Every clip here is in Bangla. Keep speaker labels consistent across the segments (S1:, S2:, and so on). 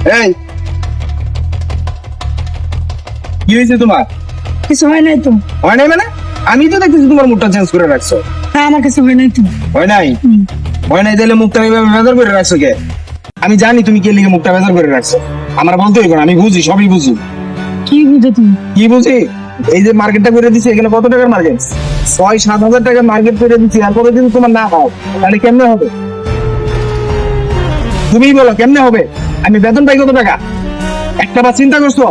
S1: এই কি হয়েছে তোমার?
S2: কিছু হয় নাই তো।
S1: হয় নাই মানে? আমি তো দেখতেছি তোমার মুখটা চেঞ্জ করে রাখছো।
S2: না, আমার কিছু হয় নাই তো।
S1: হয় নাই? হয় নাই তাহলে মুখটা এইভাবে বেজার করে রাখছো কে? আমি জানি তুমি কে লিখে মুখটা বেজার করে রাখছো। আমার বলতে হইব না, আমি বুঝি, সবই বুঝি।
S2: কি বুঝো তুমি?
S1: কি বুঝি? এই যে মার্কেটটা করে দিছি, এখানে কত টাকার মার্কেট? 6-7 হাজার টাকার মার্কেট করে দিচ্ছি, আর পরে যদি তোমার না হয় তাহলে কেমনে হবে? তুমিই বলো কেমনে হবে? আমি বেতন পাই কত টাকা? একটা বার চিন্তা করছো?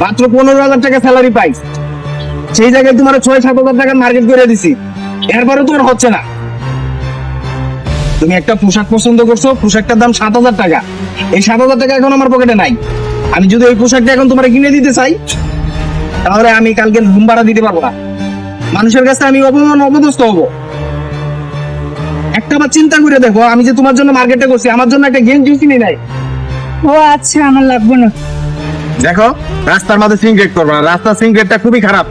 S1: মাত্র 15,000 টাকা স্যালারি পাই, সেই জায়গায় তোমার 6-7 হাজার টাকার মার্কেট করে দিছি, এরপরে তোমার হচ্ছে না। তুমি একটা পোশাক পছন্দ করছো, পোশাকটার দাম 7,000 টাকা। এই 7,000 টাকা এখন আমার পকেটে নাই। আমি যদি ওই পোশাকটা এখন তোমার কিনে দিতে চাই, তাহলে আমি কালকে রুম ভাড়া দিতে পারবো না, মানুষের কাছে আমি অপমান অপদস্থ হবো। একটা বার চিন্তা করে দেখো, আমি যে তোমার জন্য মার্কেটটা করছি, আমার জন্য একটা গেঞ্জি কিনে নাই।
S2: ও আচ্ছা, আমার লাগবে না।
S1: দেখো, রাস্তার মাঝে সিগারেট করবে না, রাস্তার সিগারেটটা খুবই খারাপ।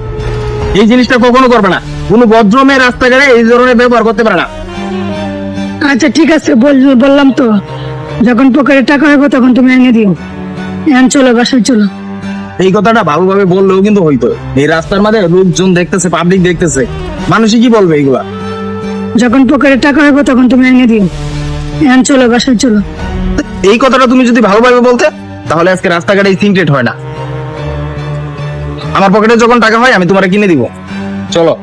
S1: এই জিনিসটা কখনো করবে না। কোনো ভদ্রমেয়ে রাস্তাঘাটে এই ধরনের ব্যবহার করতে পারে না।
S2: আচ্ছা ঠিক আছে, বললাম তো, যখন পকেটে টাকা হবে তখন তুমি এনে দিও। এখন চলো, বাসায় চলো।
S1: এই কথাটা ভালোভাবে বললেও কিন্তু হইতো। এই রাস্তার মাঝে লোকজন দেখতেছে, পাবলিক দেখতেছে, মানুষই কি বলবে এইগুলা?
S2: যখন পকেটে টাকা হবে তখন তুমি এনে দিও। এখন চলো, বাসায় চলো।
S1: এই কথাটা তুমি যদি ভালোভাবে বলতে, তাহলে আজকে রাস্তাঘাটে এই সিগারেট হয় না। আমার পকেটে যখন টাকা হয় আমি তোমারে কিনে দিব। চলো।